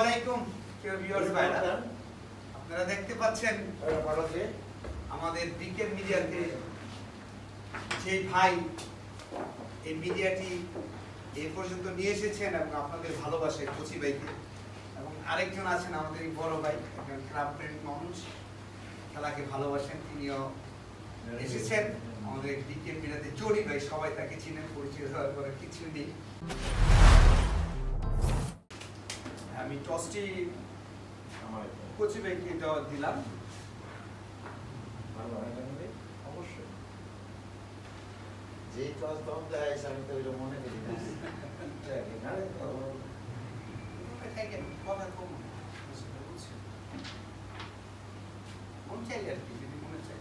আলাইকুম ভিউয়ার্স ভাইরা, আপনারা দেখতে পাচ্ছেন আমাদের বিকেল মিডিয়াতে যে ভাই এই মিডিয়াটি এই পর্যন্ত নিয়ে এসেছেন এবং আপনাদের ভালোবাসায় কচি ভাইকে, এবং আরেকজন আছেন আমাদের এই বড় ভাই, একজন ক্লাব প্রেমিক মানুষ, খেলাকে ভালোবাসেন, তিনিও এসেছেন আমাদের বিকেল মিডিয়াতে। চড়ি ভাই, সবাই তাকে চিনেন, পরিচয় দেওয়ার পরে কিছু নেই। আমি টসটি কচি ভাইকে দিলাম। অবশ্যই যে টস দম দেয় আমি তো ওইটা মনে করি না। কথা কম মন চাইলে আর কি, যদি মনে চাই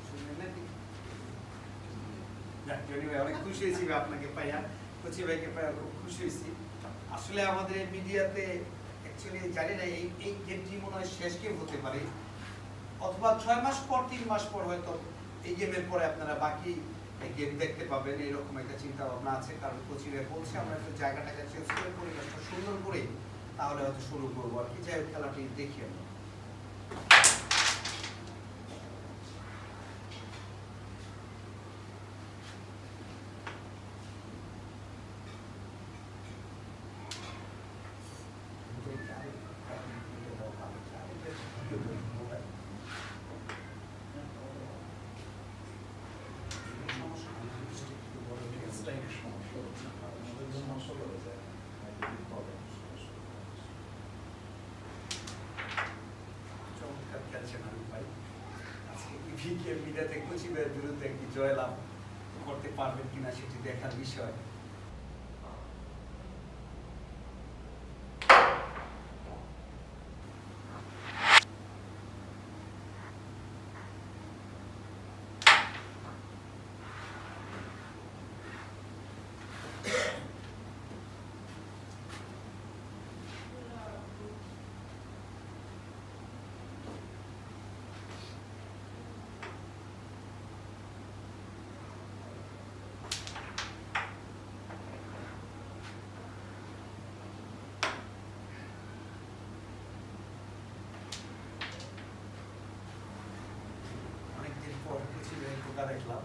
শুনবেন নাকি। অনেক খুশি হয়েছি আপনাকে পাইয়া, কচি ভাইকে পাইয়া খুব খুশি হয়েছি। আসলে আমাদের মিডিয়াতে অ্যাকচুয়ালি জানি না এই গেমটি মনে হয় শেষ গেম হতে পারে, অথবা 6 মাস পর 3 মাস পর হয়তো এই গেমের পরে আপনারা বাকি গেম দেখতে পাবেন, এরকম একটা চিন্তা ভাবনা আছে। কারণ কোচিংয়ে বলছে আমরা একটু জায়গাটাকে চেঞ্জ করে পরিবেশটা সুন্দর করে তাহলে হয়তো শুরু করবো আর কি। যাই হোক, খেলাটি দেখি আমরা। মিডিয়াতে কচি ভাইয়ের বিরুদ্ধে একটি জয়লাভ করতে পারবেন কিনা সেটি দেখার বিষয়। দেখলাম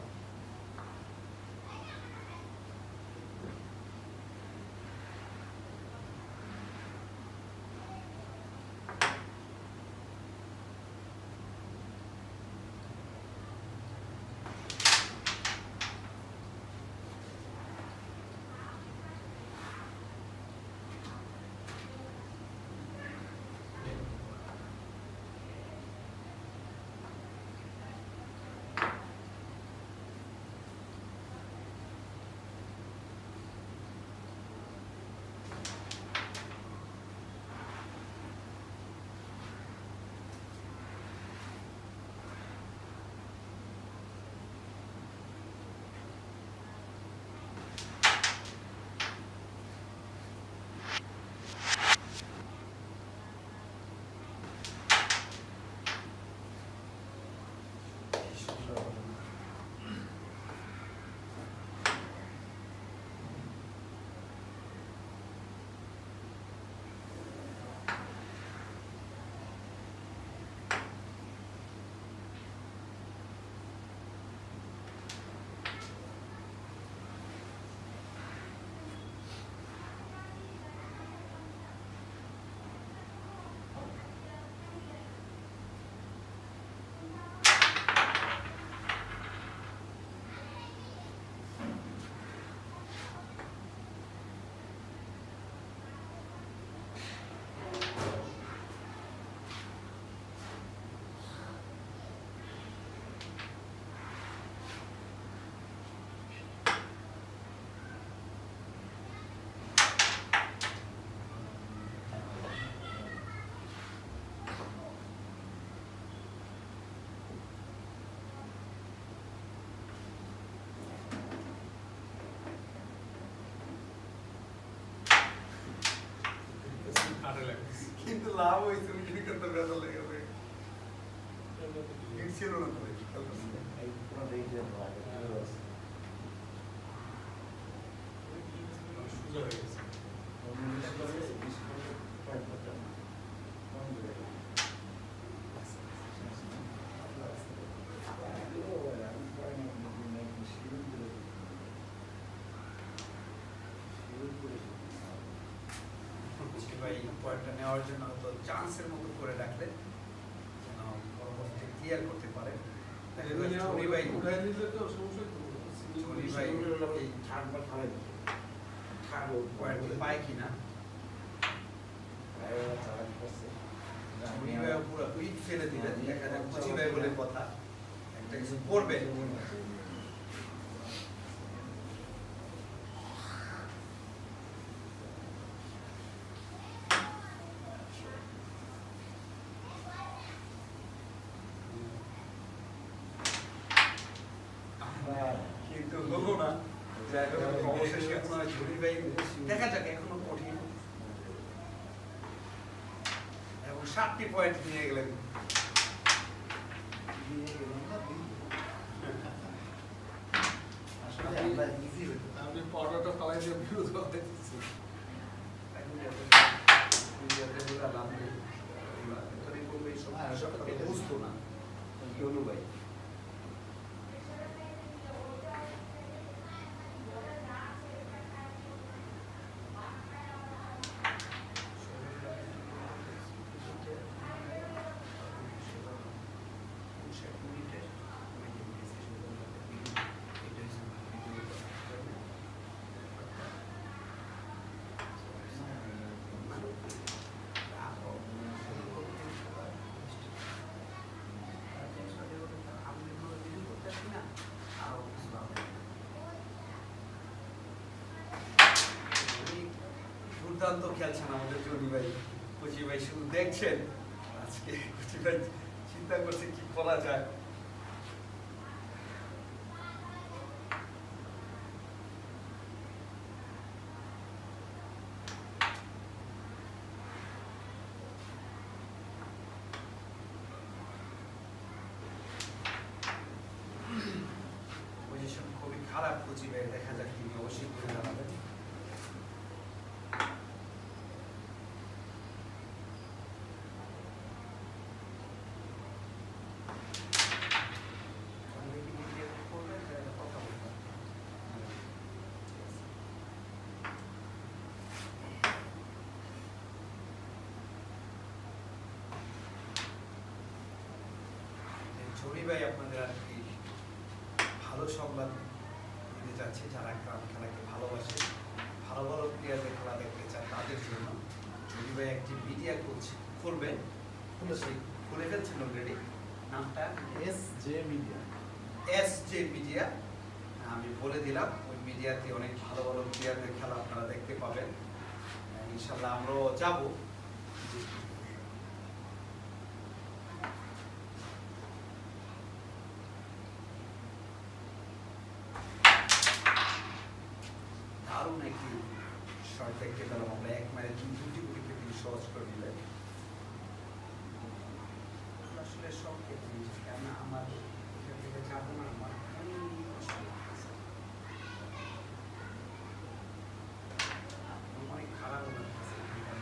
কিন্তু লাভ হয়েছে, কিন্তু বেজাল লেগে গেছে, ছিল না তো এই পুরো দেখে সুযোগ হয়ে গেছে। নেওয়ার জন্য হয়তো চান্সের মতো করে রাখলে যেন পরবর্তীতে ক্লিয়ার করতে পারে। চনি ভাই এই পায় কিনা চনি ভাই পুরো উইক ফেলে দিলেন, দেখা যাক চনি ভাই বলে কথা একটা কিছু করবে। কিন্তু হলো না, অবশেষে চনি ভাই দেখা যাক, এখনো কঠিন এবং 7টি পয়েন্ট নিয়ে গেলেন। আপনি পরোটা খাওয়াই দিয়ে বিরোধ করতে দিচ্ছি। বুঝতো না চনু ভাই। দুর্দান্ত খেলছেন আমাদের চনি ভাই। কুচি ভাই শুধু দেখছেন, আজকে কুচি ভাই চিন্তা করছে কি করা যায়। পজিশন খুবই খারাপ কুচি ভাই, দেখা যাক তিনি অবশ্যই করে দাঁড়াবেন। চনি ভাই আপনাদের আর কি ভালো সংবাদ দিতে চাচ্ছি, যারা গ্রাম খেলাকে ভালোবাসে, ভালো ভালো প্লেয়ারদের খেলা দেখতে চান তাদের জন্য চনি ভাই একটি মিডিয়া খুলবে, খুলে ফেলছেন অলরেডি। নামটা SJ মিডিয়া। SJ মিডিয়া, আমি বলে দিলাম। ওই মিডিয়াতে অনেক ভালো ভালো প্লেয়ারদের খেলা আপনারা দেখতে পাবেন, ইনশাল্লাহ আমরাও যাবো। দারুণ একটি শর্ট দেখতে পেলাম আমরা, এক ম্যাচে 2টি উইকেট তিনি সহজ করে দিলেন। আসলে সব ক্ষেত্রে কেন আমার এখান থেকে যাবো না, আমার অনেক খারাপ লাগছে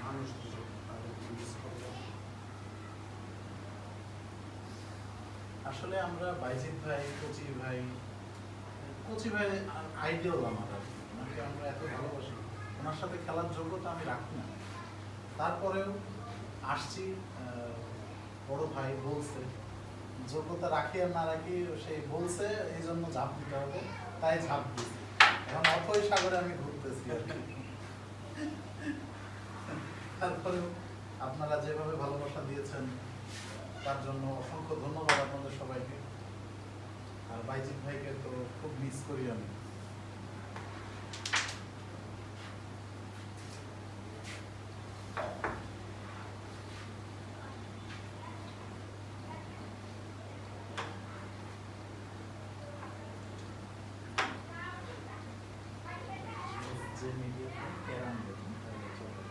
মানুষ মিস করবো। আসলে আমরা বাইজিৎ ভাই, কোচি ভাই আইডিয়াল আমার আর কি। ওনাকে আমরা এত ভালোবাসি, ওনার সাথে খেলার যোগ্যতা আমি রাখি না, তারপরেও আসছি। বড় ভাই বলছে, যোগ্যতা রাখি আর না রাখি সেই বলছে, এই জন্য ঝাঁপ দিতে হবে, তাই ঝাঁপ দিচ্ছি। এখন অথই সাগরে আমি ঘুরতেছি। তারপরেও আপনারা যেভাবে ভালোবাসা দিয়েছেন তার জন্য অসংখ্য ধন্যবাদ আপনাদের সবাইকে। আর বাইজিৎ ভাইকে তো খুব মিস করি আমি। যে মিডিয়াতে ক্যারাম দেখুন, তাহলে চলে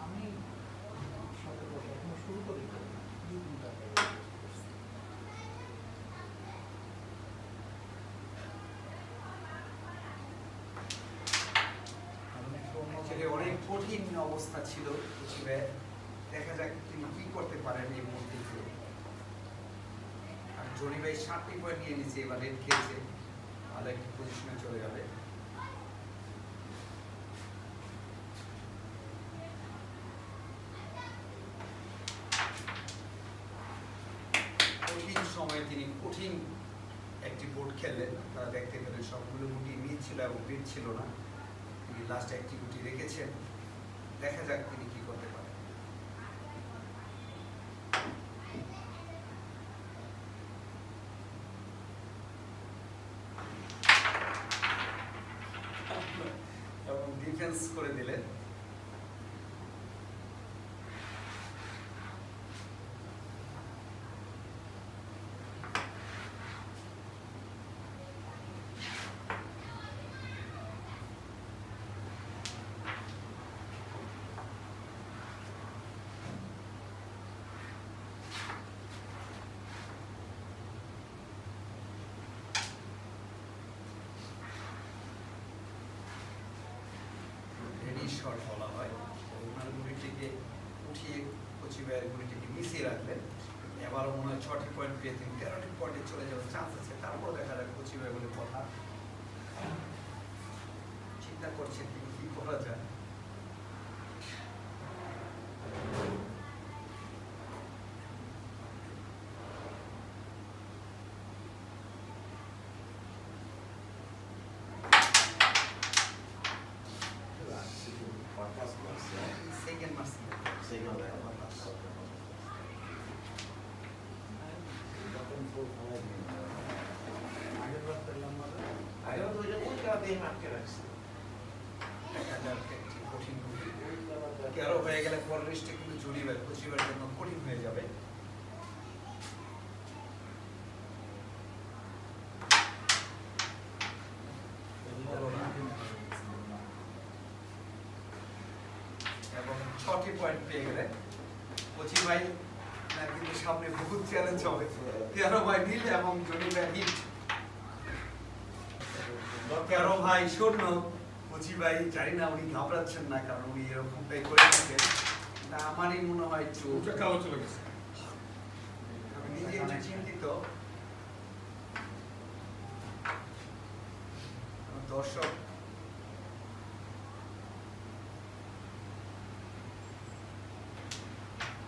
আমি সাথে এখনো শুরু করি। কঠিন অবস্থা ছিল কুচিবে, দেখা যাক তিনি কি করতে পারেন এই মুহূর্তে। আর জনি ভাই 7টি পয়েন্ট নিয়ে নিচ্ছে, এবার রেড খেয়েছে, ভালো একটি পজিশনে চলে যাবে। কঠিন সময়ে তিনি কঠিন একটি বোর্ড খেললেন, আপনারা দেখতে পেলেন সবগুলো গুটি মিল ছিল এবং বিট ছিল না। তিনি লাস্ট একটি গুটি রেখেছেন, দেখা যাক তিনি কি করতে পারেন। এবং ডিফেন্স করে দিলেন। শট বলা হয়, ওনার গুলিটিকে উঠিয়ে কচিবাইয়ের গুলিটিকে মিশিয়ে রাখলেন। এবারও মনে হয় 6টি পয়েন্ট পেয়ে তিনি 13টি পয়েন্টে চলে যাওয়ার চান্স আছে। তারপর দেখা যাক কচিবাই বলে কথা চিন্তা করছেন তিনি কি করা যায়। সেকেন্ড মার্চ তেরো হয়ে গেলে পরের লিস্টে কিন্তু জরিবের কচিবের জন্য কঠিন হয়ে যাবে। এবং 6টি পয়েন্ট পেয়ে গেলেন কচি ভাই। কিন্তু সামনে বহুত চ্যালেঞ্জ হবে। 13 ভাই নীল এবং জনি ভাই হিট। 13 ভাই শূন্য, কচি ভাই জানি না উনি ঘাবড়াচ্ছেন না, কারণ উনি এরকমটাই করে থাকেন। আমারই মনে হয় কালো চলে গেছে, আমি নিজে একটু চিন্তিত। দর্শক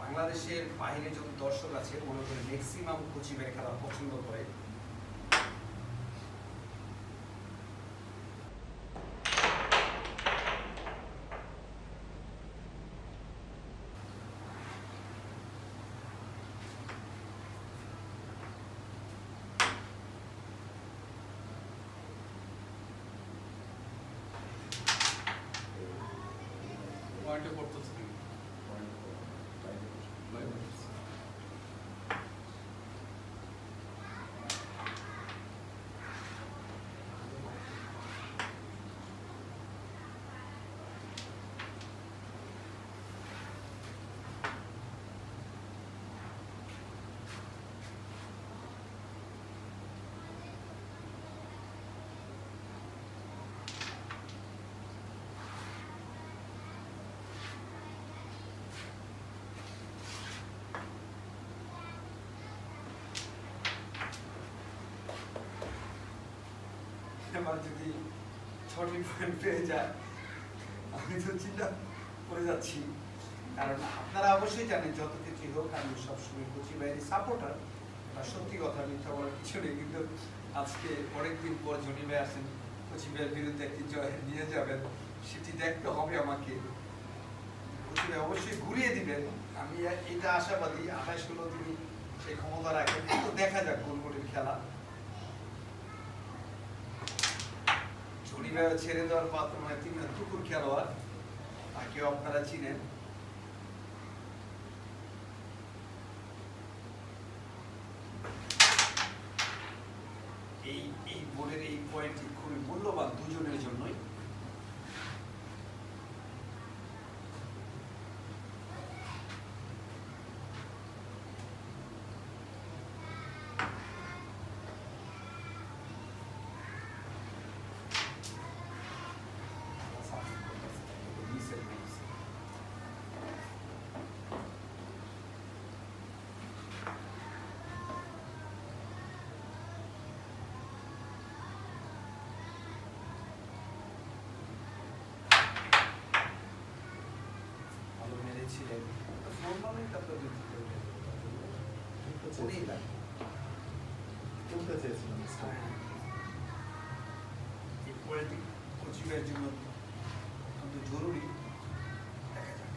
বাংলাদেশের বাইরে যত দর্শক আছে মনে করি ম্যাক্সিমাম কচিবের খেলা পছন্দ করে। পয়েন্টে পড়তেছে এবার যদি 6টি পয়েন্ট পেয়ে যায় আমি তো চিন্তা করে যাচ্ছি। কারণ আপনারা অবশ্যই জানেন যত কিছুই হোক আমি সবসময় কচি বাইরে সাপোর্টার, সত্যি কথা মিথ্যা বলার কিছু নেই। কিন্তু আজকে অনেকদিন পর জনি ভাই আসেন, কচি ভাইয়ের বিরুদ্ধে একটি জয় নিয়ে যাবেন, সেটি দেখতে হবে আমাকে। কচি ভাই অবশ্যই ঘুরিয়ে দিবেন, আমি এটা আশাবাদী। 28 হলো তিনি সেই ক্ষমতা রাখেন, তো দেখা যাক গোলগোলের খেলা। জনি ভাই ছেড়ে দেওয়ার পাত্র নয়, তিনি টুকুর খেলোয়াড়, তাকেও আপনারা চিনেন। এই বোর্ডের এই পয়েন্টটি খুবই মূল্যবান দুজনের জন্যই। চেয়েছিলাম তুলতে চেয়েছিলাম এই কোয়ালিটি কোচিংয়ের জন্য অত্যন্ত জরুরি। দেখা যাক।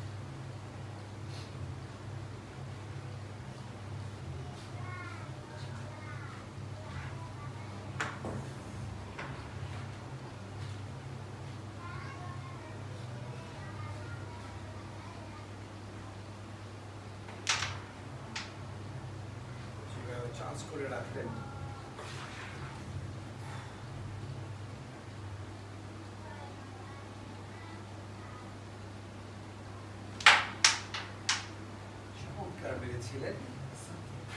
চান্স করে রাখলেন। চমৎকার মেরেছিলেন,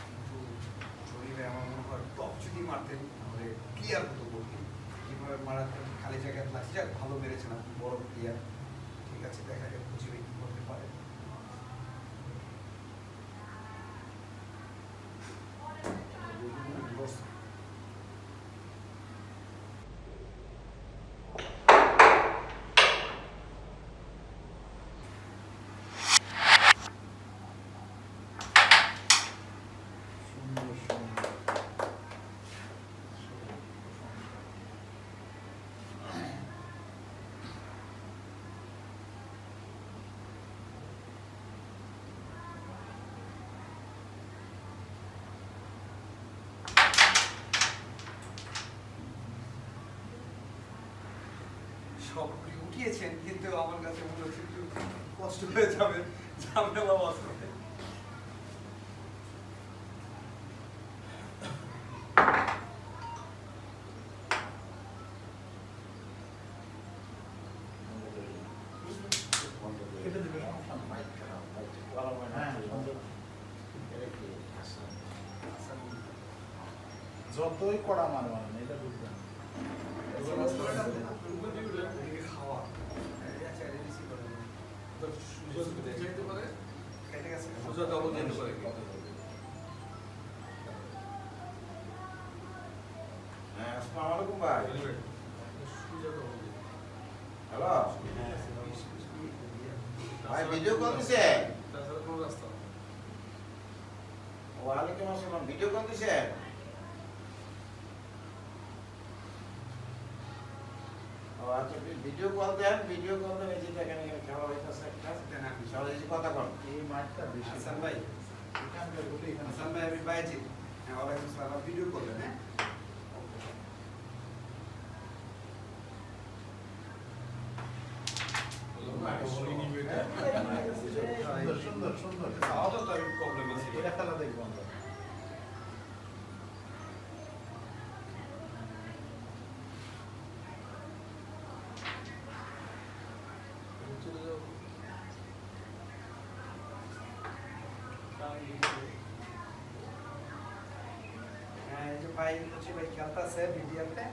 কিন্তু জরিবে আমার মনে হয় টপ যদি মারতেন তাহলে ক্লিয়ার হতো বলতে। যেভাবে মারাতে খালি জায়গায় লাগছে, যাক ভালো মেরেছেন আপনি, বড় ক্লিয়ার। ঠিক আছে, দেখা যাক জরিবে কি করতে পারে। সবগুলি উঠিয়েছেন, কিন্তু আমার কাছে মনে হচ্ছে একটু কষ্ট হয়ে যাবে, ঝামেলা বাঁচতে। যতই কড়া মার মানে এটা বুঝবেন খাওয়া যেতে পারে, কেটে গেছে। সোজা ডাবল যেতে পারে। হ্যাঁ, আসসালামু আলাইকুম ভাই। সোজা ডাবল যেতে। হ্যালো ভাই, ভিডিও কল দিছে? তাছাড়া কোনো রাস্তা নেই। ওয়ালাইকুম আসসালাম, ভিডিও কল দিছে? ও আচ্ছা, ভিডিও কল দেন, ভিডিও কল দেন। এই যে দেখেন এখানে খেলা হইতাছে একটা, দেন আপনি সবাই এই যে কথা কন। এই মাঠটা বেশি হাসান ভাই, এখানকার বলে এখানে হাসান ভাই আমি বাইজি। হ্যাঁ, ওয়ালাইকুম আসসালাম। ভিডিও করবেন? হ্যাঁ, সুন্দর সুন্দর সুন্দর খাওয়াটা তো আমি প্রবলেম আছে। এটা খেলা দেখবো আমরা চলে যাও। হ্যাঁ, এই যে ভাই হচ্ছে ভাই খেলতেছে ভিডিওতে।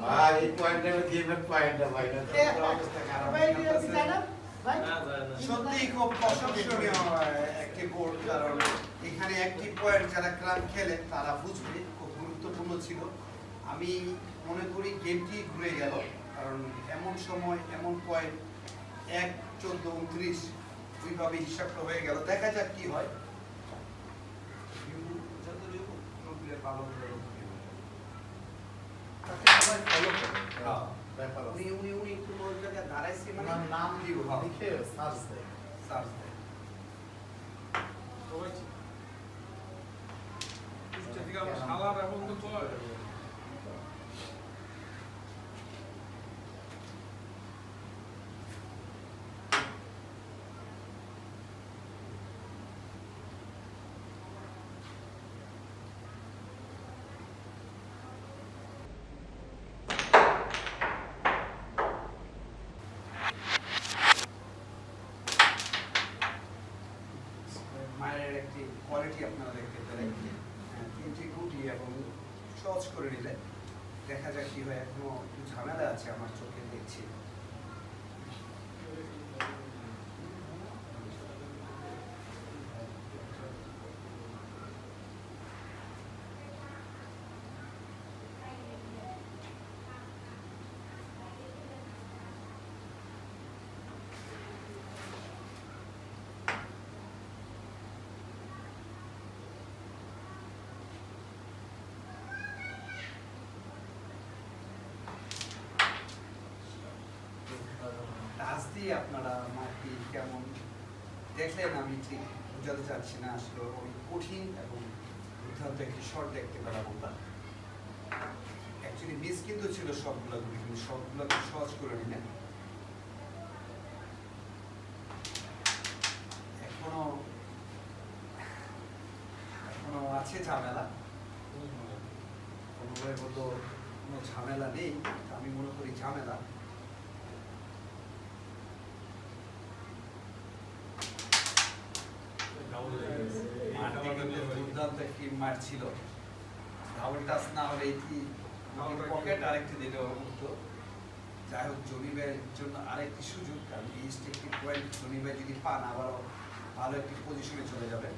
ভাই এই পয়েন্টটা গেমের পয়েন্টটা ভাই, না তো অবস্থা খারাপ। সত্যি খুব প্রশংসনীয় একটি গোল, কারণ এখানে একটি পয়েন্ট যারা ক্লাব খেলে তারা বুঝবে খুব গুরুত্বপূর্ণ ছিল। আমি মনে করি গেমটি ঘুরে গেল, কারণ এমন সময় এমন পয়েন্ট 1, 14, 29 দুইভাবে হিসাবটা হয়ে গেল। দেখা যাক কি হয়। ভালো হলো। তাকে সবাই ফলো করে হ্যাঁ। ব্যাপার আছে উনি একটু ওই জায়গায় দাঁড়াইছে, মানে ওনার নাম ভিউ, হ্যাঁ, লিখে সার্চ দেয় সার্চ দেয়। সবাই পৃষ্ঠা থেকে আমার শালার এখন তো কয়। মায়ের একটি কোয়ালিটি আপনারা দেখতে পেলেন। 3টি গুটি এবং সহজ করে নিলেন। দেখা যাক কি হয়। এখনো একটু ঝামেলা আছে আমার চোখে, দেখছি। দেখলেই আপনারা মাঠটি কেমন দেখলেন, আমি ঠিক বোঝাতে চাচ্ছি না, আসলে ওই কঠিন এবং দুর্দান্ত একটি শট দেখতে পেলাম আমরা। অ্যাকচুয়ালি মিস কিন্তু ছিল সবগুলো, কিন্তু সবগুলোকে সহজ করে নিলেন। এখনো আছে ঝামেলা, অনুভব বললো কোনো ঝামেলা নেই, আমি মনে করি ঝামেলা। দুর্দান্ত একটি মাঠ ছিল, ডাবল টাচ না হলে এটি পকেট আরেকটি দিলে মুক্ত। যাই হোক, জনিবের জন্য আরেকটি সুযোগ, কারণ ইস্ট একটি পয়েন্ট জনিবে যদি পান আবারও ভালো একটি পজিশনে চলে যাবে।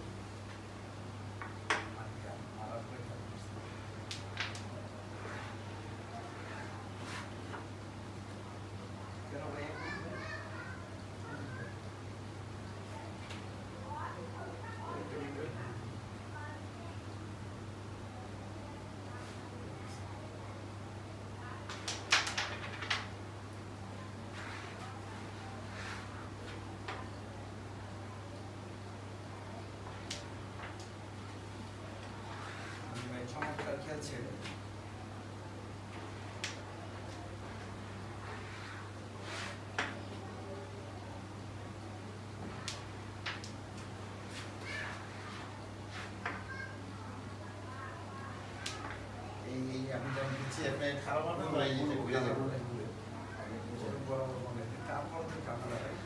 চমৎকার খেলছে। আমি যখন দিচ্ছি আপনি খারাপ হবে না, এই যে ঘুরে যাবে। তারপর তো ঝামেলা হয়।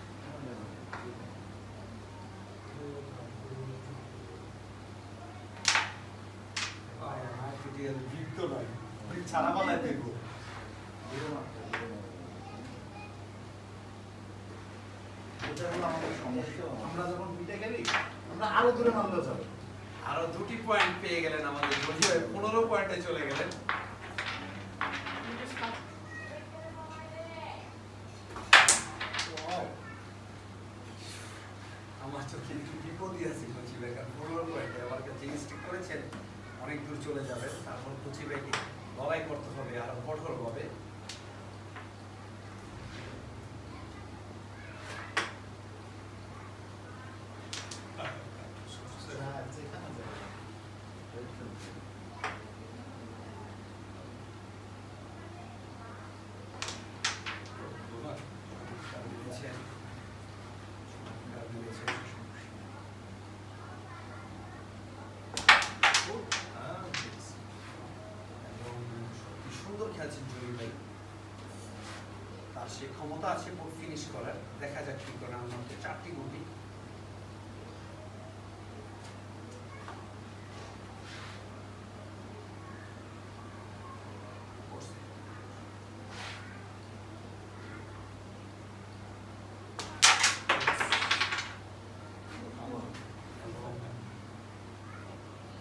ছাড়া পালায় দেখবো। আমরা যখন পিঠে গেলি আমরা আরো দূরে মারলেও যাবে। আরো 2টি পয়েন্ট পেয়ে গেলেন আমাদের, 15 পয়েন্টে চলে গেলেন। আমার চোখে একটু বিপদই আছে কোচি ভাই, কারণ 15 পয়েন্টে আমার কাছে স্টিক করেছেন, অনেক দূর চলে যাবে। তারপর কোচি ভাইকে লড়াই করতে হবে আরো কঠোরভাবে। সুন্দর খেলছেন জহির ভাই, তার সে ক্ষমতা আছে ফিনিশ করার। দেখা যাক কি করে। আমার মধ্যে 4টি গুটি।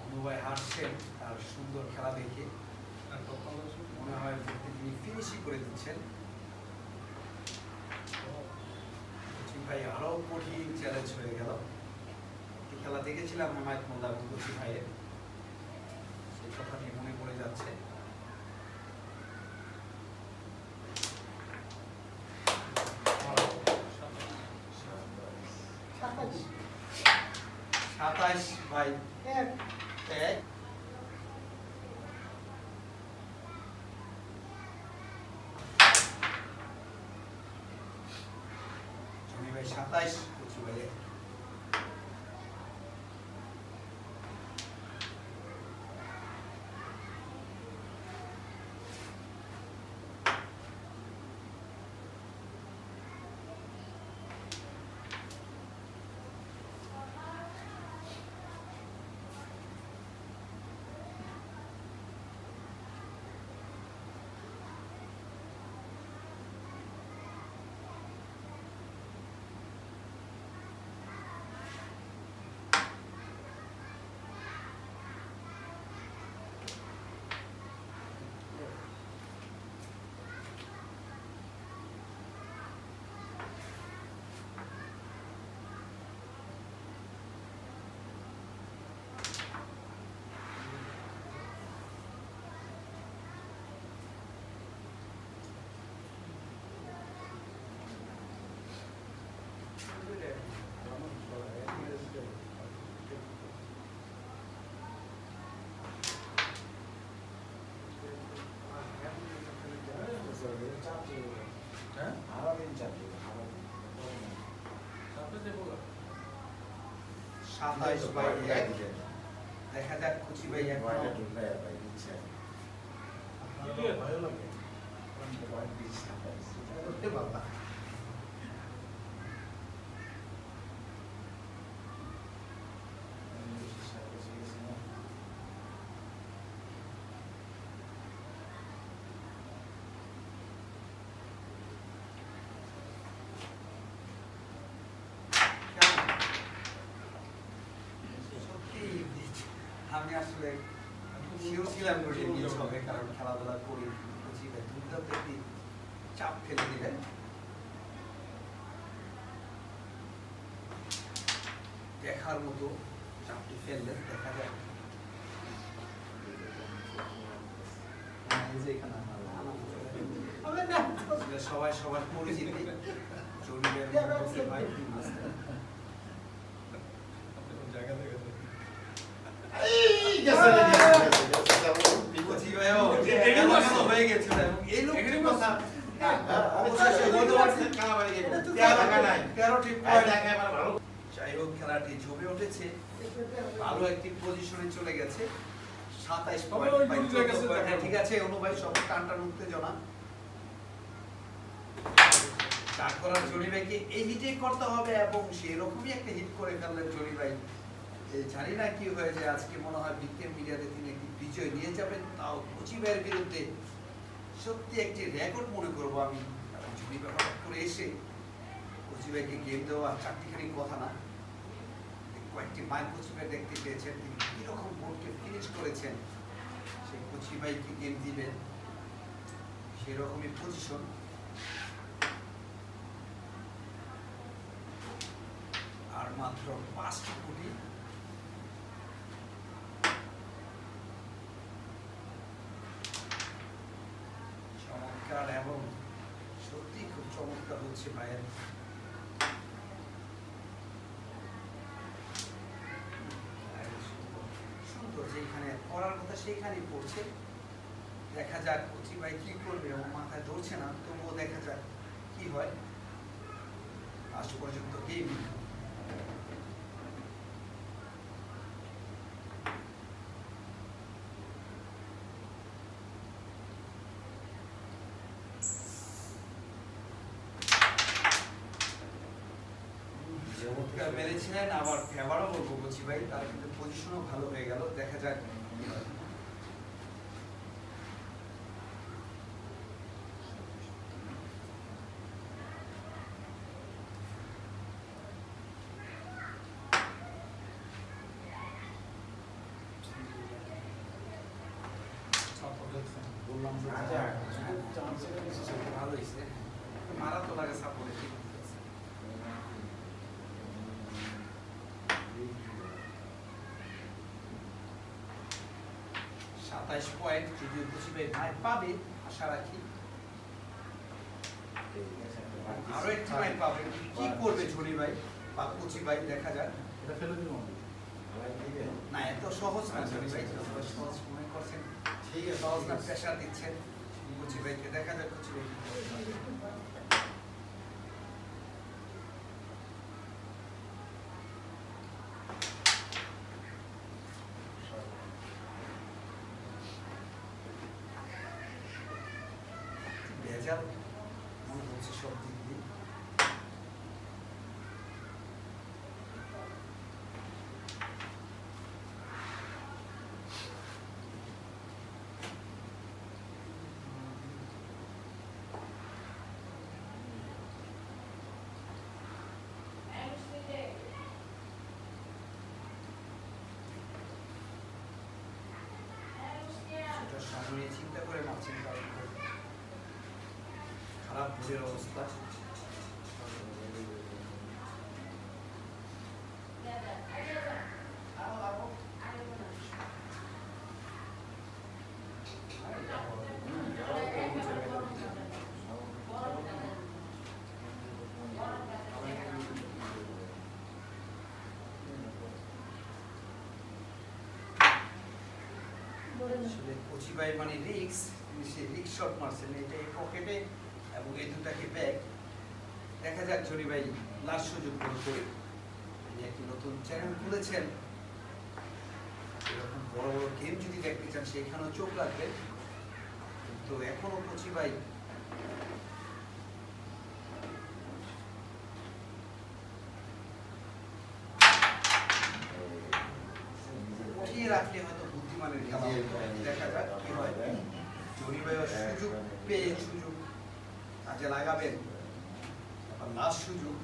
অনুভব হাসছেন তার সুন্দর খেলা দেখে, মনে হয় যে তিনি ফিনিশিং করে দিচ্ছেন। ভাই আরো কঠিন চ্যালেঞ্জ হয়ে গেল। খেলা দেখেছিলাম হেমায়ত মোল্লা এবং কোচি ভাইয়ের, সেই কথাটি মনে পড়ে যাচ্ছে। সাতাশ ভাই এক। ভাই 27, কোচি ভাই 1। 27/1 দেখা যাক কুচি ভাই এখন আপনার ভয় লাগে ওরে বাবা সত্যি আমি আসলে শিওর ছিলাম যে মিস হবে, কারণ খেলাধুলা করি কুচি ভাই দুর্দান্ত একটি চাপ ফেলে দিলেন। দেখার মতো চাপটি ফেললেন, দেখা যায় আসলে সবাই সবার পরিচিতি জরিবের মধ্যে ভাই জায়গা থেকে কুচি ভাইও এমন হয়ে গেছিল এবং এই লোকটির কথা অবশেষে মধ্যবর্তী তেরোটি পয়েন্ট যাই হোক খেলাটি জমে উঠেছে, ভালো একটি পজিশনে চলে গেছে। 27 পয়েন্ট। ঠিক আছে অনু ভাই, সব টানটান উত্তেজনা চার করার জনি ভাইকে এই হিটে করতে হবে এবং সেই রকমই একটা হিট করে ফেললেন জনি ভাই। জানি না কি হয়েছে, আজকে মনে হয় বিকেএম মিডিয়াতে তিনি একটি বিজয় নিয়ে যাবেন, তাও কুচি ভাইয়ের বিরুদ্ধে। সত্যি একটি রেকর্ড মনে করবো আমি। জনি ভাই হঠাৎ করে এসে কুচি ভাইকে গেম দেওয়া চারটিখানি কথা না, কয়েকটি মাইল কুচি ভাই দেখতে পেয়েছেন, তিনি কিরকম বোর্ডকে ফিনিশ করেছেন। সেই কুচি ভাইকে গেম দিবেন, সেরকমই পজিশন। আর মাত্র 5টি কোটি। চমৎকার এবং সত্যি খুব চমৎকার হচ্ছে ভাইয়ের। সুন্দর, যেখানে পড়ার কথা সেইখানেই পড়ছে। দেখা যাক কুচি ভাই কি করবে, আমার মাথায় ধরছে না, তবুও দেখা যাক কি হয়। আজ পর্যন্ত গেম চমৎকার মেরেছিলেন, আবার ফেভারও বলবো কুচি ভাই, তার কিন্তু পজিশনও ভালো হয়ে গেল। দেখা যাক কি হয়। বললাম যে ভালো হয়েছে, মারা তো লাগে সাপোর্টে। ঠিক আছে, 27 পয়েন্ট, যদিও কুচি ভাই ভাই পাবে আশা রাখি, আরো একটি ভাই পাবে। কি করবে ঝুড়ি ভাই বা কুচি ভাই, দেখা যাক। এটা ফেলে দিব না এত সহজ না ঝুড়ি ভাই, যতটা সহজ মনে করছেন ঠিক আছে, সহজ না, প্রেশার দিচ্ছেন কুচি ভাইকে। দেখা যাক কুচি ভাই কি করে। ভেজাল মনে হচ্ছে সব দিক দিয়ে। সেটা সামনে চিন্তা করে মারছেন, কারণ খারাপ বুঝের অবস্থা। আসলে কুচি ভাই মানে রিক্স, তিনি সেই রিক্স শট মারছেন, এটা এই পকেটে এবং এই দুটাকে ব্যাগ। দেখা যাক জনি ভাই লাস্ট সুযোগ করে একটি নতুন চ্যানেল খুলেছেন, এরকম বড় বড় গেম যদি দেখতে চান সেখানেও চোখ রাখবেন। কিন্তু এখনো কচি ভাই উঠিয়ে রাখলে হয়তো বুদ্ধিমানের খেলা হতো। দেখা যাক কি হয়। জনি ভাইও সুযোগ পেয়ে সুযোগ কাজে লাগাবেন, আর লাস্ট সুযোগ।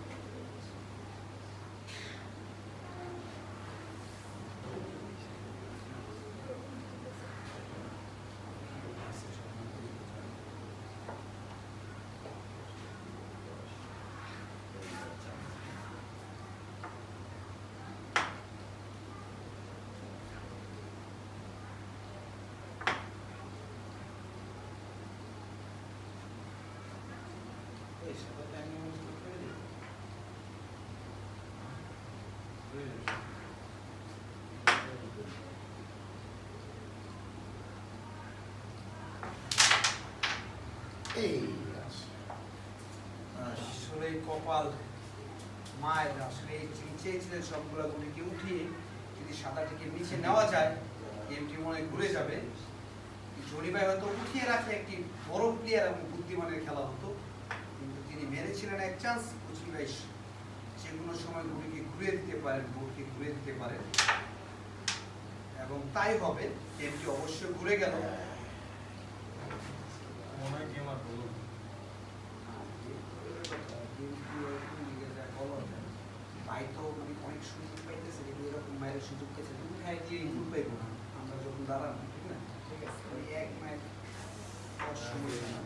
আসলে কপাল মায়ের, আসলে চেয়েছিলেন সবগুলা গুলিকে উঠিয়ে যদি সাদাটিকে নিচে নেওয়া যায় গেমটি মনে হয় ঘুরে যাবে। জনি ভাই হয়তো উঠিয়ে রাখলে একটি বড় প্লেয়ার এবং বুদ্ধিমানের খেলা হতো, কিন্তু তিনি মেরেছিলেন এক চান্স। কচি ভাই যে কোনো সময় গুলিকে ঘুরে দিতে পারেন, বোর্ডকে ঘুরে দিতে পারেন, এবং তাই হবে। গেমটি অবশ্যই ঘুরে গেল। মনে হয় গেম আর হলো না। ভাই তো মানে অনেক সুযোগ পাইতেছে, কিন্তু এরকম মায়ের সুযোগ পেয়েছে তুমি খাই দিয়ে ভুল পাইবো না আমরা যখন দাঁড়ানো, ঠিক না? ঠিক আছে, ওই এক ম্যাচ সময় না।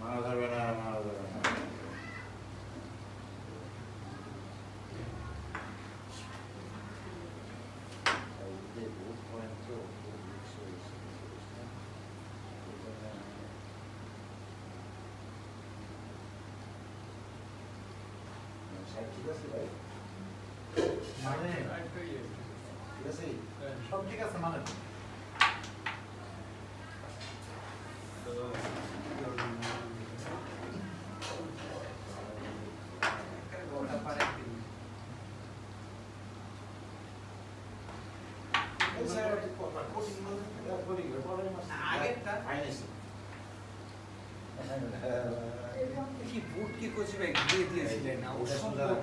মারা যাবে না, মারা যাবে না। ঠিক আছে ভাই, মানে আরেকটা ইয়ে। ঠিক আছে। হ্যাঁ, সব ঠিক আছে মানে তো গোলটা পারে তিনি। এই স্যার কথা কঠিন মানে করি পরের মাস আগেরটা ফাইনাস কি বুট কি কচি ভাই ঘুরিয়ে দিয়েছিলেন না, অসম্ভব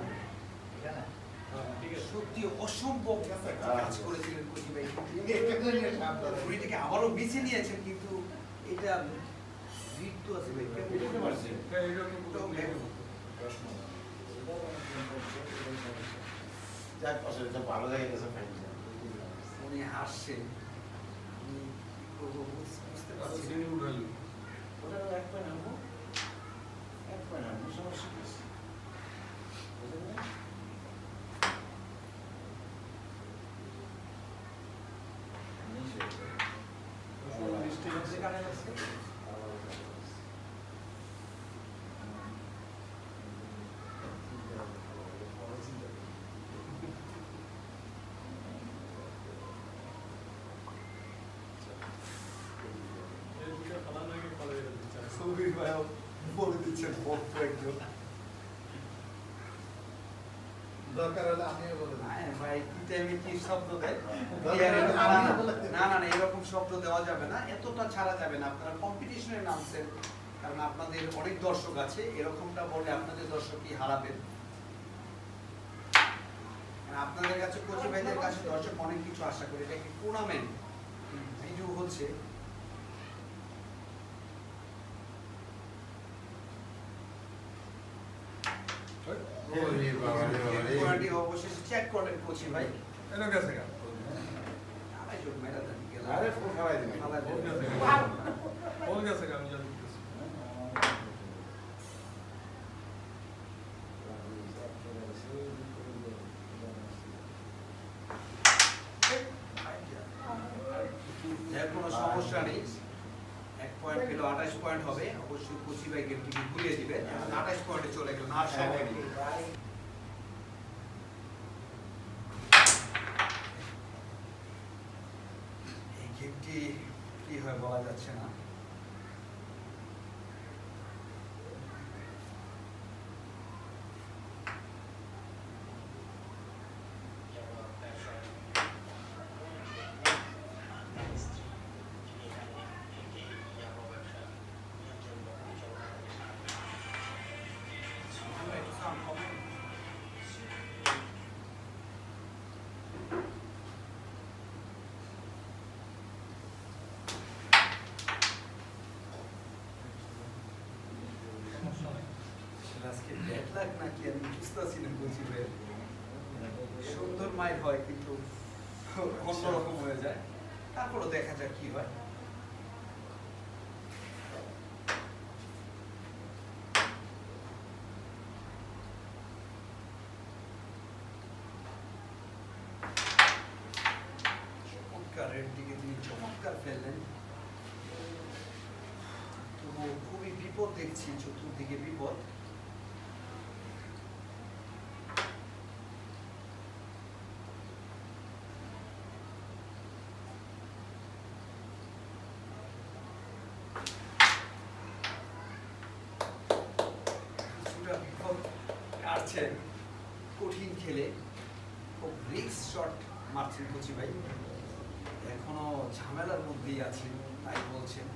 ঠিক আছে। সত্যি অসম্ভব কাজ করেছিলেন কচি ভাই। ঘুড়িটাকে আবারও বেছে নিয়েছেন, কিন্তু এটা মৃত্যু আছে ভাই। বুঝতে পারছি। হ্যাঁ, এটা তো পুরো একদম game। যাক আসলে এটা ভালো জায়গায় গেছে ফাইনাস। উনি হাসছেন, আমি কি করবো বুঝতে আচ্ছা, পারছি না। তিনি উঠাইলো। ওটা এক পয়েন্ট আনবো, এক পয়েন্ট আনবো, সমস্যা কি আছে? বুঝলেন না? আসলে mistake আছে। যেখানে আছে এই দুটো খেলা নাকি খেলা যেতে দিচ্ছে না। সুবীর ভাইও বলে দিচ্ছেন বক্ত একজন। দরকার হলে আমিও বলে দিই। হ্যাঁ ভাই, কি টাইমে কি শব্দ দেয়? দরকার হলে আমিও বলে দিই। না না না, এরকম শব্দ দেওয়া যাবে না, এতটা ছাড়া যাবে না। আপনারা কম্পিটিশনে নামছেন, কারণ আপনাদের অনেক দর্শক আছে, এরকমটা বলে আপনাদের দর্শকই হারাবেন। আপনাদের কাছে কোচি ভাইদের কাছে দর্শক অনেক কিছু আশা করে। এটা কি টুর্নামেন্ট ভিডিও হচ্ছে, ওরে বাবা রে বাবা রে। পুরাটি অবশেষে চেক করলেন কোচি ভাই। এটা গেছে গা। আড়াই জন মেরা দেন গেল। আরে ফোন খাওয়াই দিবি। ফালাই ফোন দেন। গেছে গা। ফোন গেছে গা, আমি জানি কিছু। এর কোনো সমস্যা নেই। 1 পয়েন্ট পেল 28 পয়েন্ট হবে। অবশ্যই কোচি ভাই গেমটি ঘুরিয়ে দিবেন এবং 28 পয়েন্টে চলে গেল। আর সময় নেই। হয় বলা যাচ্ছে না। আজকে ব্যাড লাগ নাকি আমি বুঝতেছি না, বুঝি ভাই। সুন্দর মাইর হয় কিন্তু অন্যরকম হয়ে যায়, তারপরও দেখা যাক কি হয়। চমৎকারের দিকে তিনি চমৎকার ফেললেন, তবু খুবই বিপদ দেখছি, চতুর্দিকে বিপদ। কাটছেন কঠিন খেলে, খুব রিস্ক শট মারছেন কোচি ভাই, এখনো ঝামেলার মধ্যেই আছেন তাই বলছেন।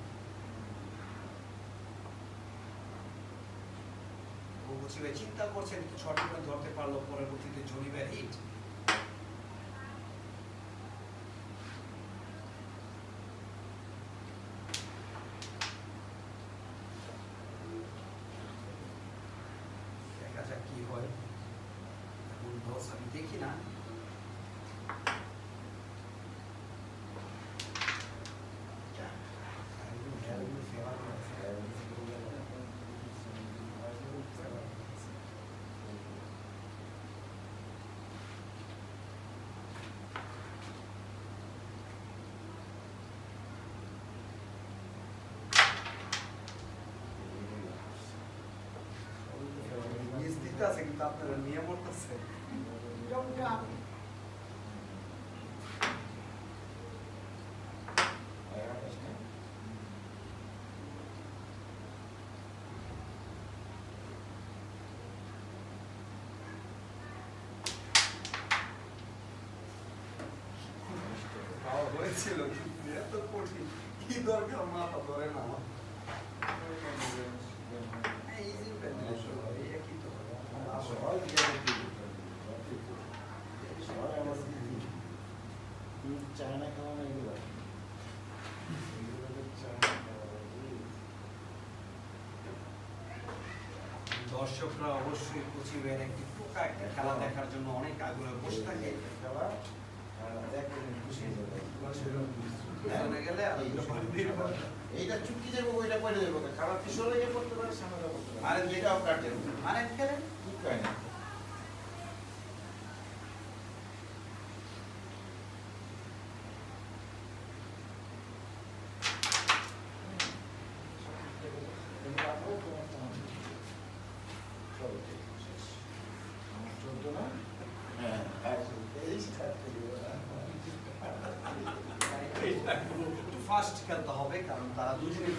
কোচি ভাই চিন্তা করছেন শট ধরতে পারলো, পরবর্তীতে জনি ভাই হিট। দেখা যাক কি হয়, এমন লস আমি দেখি না। আছে কিন্তু আপনারা নিয়ে মরতেছে। হয়েছিল কিন্তু এত কঠিন, কি দরকার মাথা ধরে না আমার। দর্শকরা অবশ্যই কোচি ভাইয়ের একটি পোকা একটা খেলা দেখার জন্য অনেক আগ্রহে বসে থাকে। এইটা চুক্তি যাবো, ওইটা পড়ে যাবো, খারাপ কিছু হলে করতে পারে, সামনে করতে পারে, আরে এটাও কাটে, মানে খেলেন ঠিক হয় না। ফাস্ট খেলতে হবে, কারণ তারা দুজনে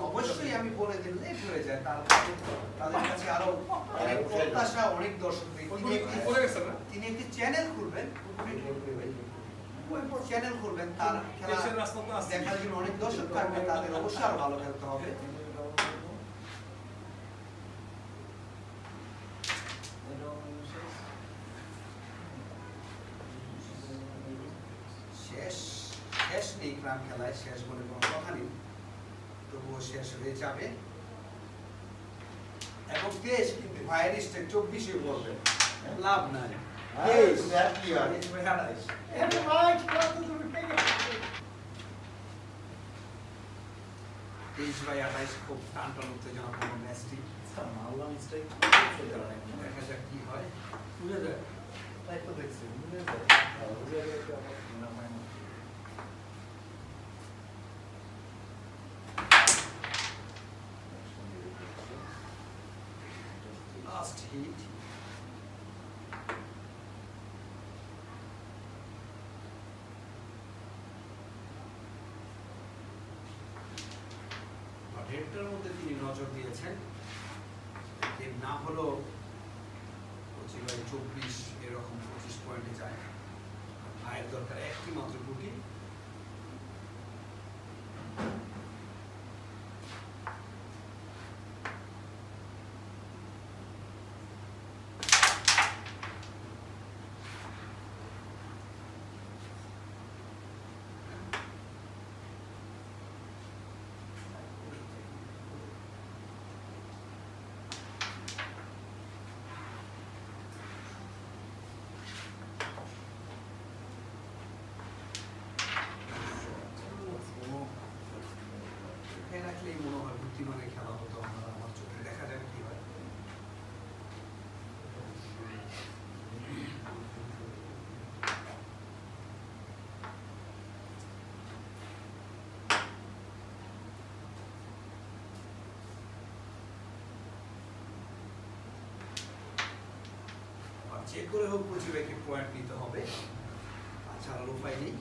অবশ্যই আমি বলে দিন লেট হয়ে যায়, তাদের কাছে আরো অনেক প্রত্যাশা, অনেক দর্শক। তিনি একটি চ্যানেল খুলবেন, চ্যানেল খুলবেন, তার খেলা দেখার জন্য অনেক দর্শক থাকবে, তাদের অবশ্যই আরো ভালো খেলতে হবে। শেষ নেই গ্রাম খেলায়, শেষ বলে কোনো কথা নেই, তবুও শেষ হয়ে যাবে। এবং দেশ কিন্তু ভাইয়ের স্টেক 24-এ বলবে, লাভ নাই। 23/28 খুব টানটান উত্তেজনাপূর্ণ ম্যাচটি। দেখা যাক কি হয়। তাই তো দেখছি Last hit. আরেকটার মধ্যে তিনি নজর দিয়েছেন, এর না হলো 25/24 এরকম 25 পয়েন্টে যায়। ভাইয়ের দরকার একটি মাত্র গুটি। রাখলেই মনে হয় বুদ্ধিমানের খেলা হতো, আমার চোখে দেখা যায় কি হয়। যে করে হোক মুজিবকে পয়েন্ট নিতে হবে, তাছাড়া উপায় নেই।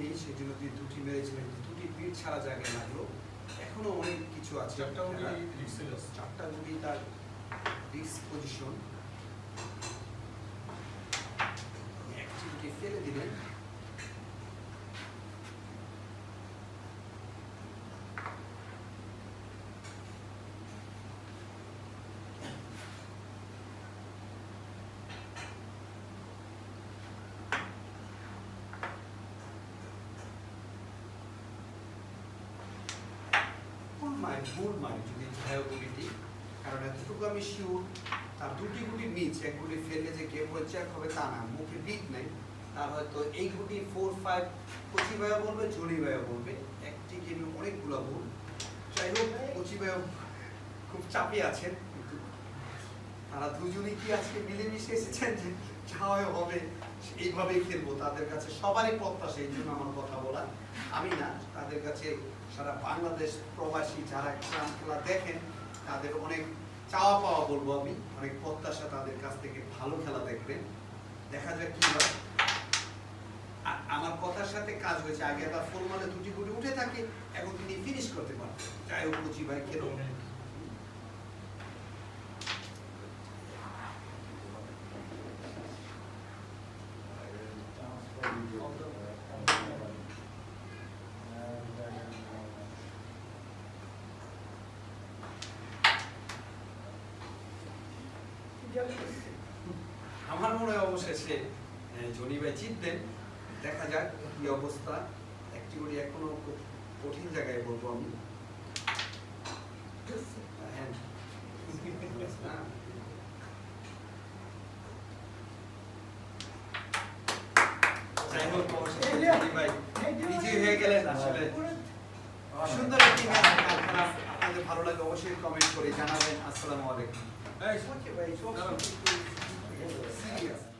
নেই, সেজন্য তিনি দুটি মেরেছিলেন, দুটি পিঠ ছাড়া জায়গায় লাগলো। এখনো অনেক কিছু আছে, চারটা গুটি তার রিস্ক পজিশন। একটি গুটি ফেলে দিলেন। ভুল মানে যদি গুলিটি, কারণ এতটুকু আমি শিওর তার দুটি গুটি মিস, এক গুলি ফেললে যে গেম হচ্ছে এক হবে তা না, মুখে বিট নেই তার, হয়তো এই গুটি 4-5 কচি ভাইয়া বলবে, জনি ভাইয়া বলবে, একটি গেমে অনেকগুলো ভুল। যাই হোক, কচি ভাইয়া খুব চাপে আছেন, কিন্তু তারা দুজনই কি আজকে মিলেমিশে এসেছেন যে যা হবে এইভাবেই খেলবো। তাদের কাছে সবারই প্রত্যাশা, এই জন্য আমার কথা বলা। আমি না, তাদের কাছে সারা বাংলাদেশ প্রবাসী যারা খেলা দেখেন তাদের অনেক চাওয়া পাওয়া বলবো আমি, অনেক প্রত্যাশা তাদের কাছ থেকে ভালো খেলা দেখবেন। দেখা যাক কি হয়। আমার কথার সাথে কাজ হয়েছে, আগে একটা ফর্মালে দুটি গুটি উঠে থাকে, এখন তিনি ফিনিশ করতে পারেন। যাই হোক, কচি ভাই খেলো। আমার মনে হয় অবশেষে জনি ভাই জিতবেন। দেখা যাক কি অবস্থা। একটি গুলি এখনো কঠিন জায়গায় বলবো আমি। যাই হোক, জনি ভাই বিজয়ী হয়ে গেলেন। আসলে সুন্দর একটি ম্যাচ। আপনাদের ভালো লাগে অবশ্যই কমেন্ট করে জানাবেন। আসসালামু আলাইকুম। Hey, Serious.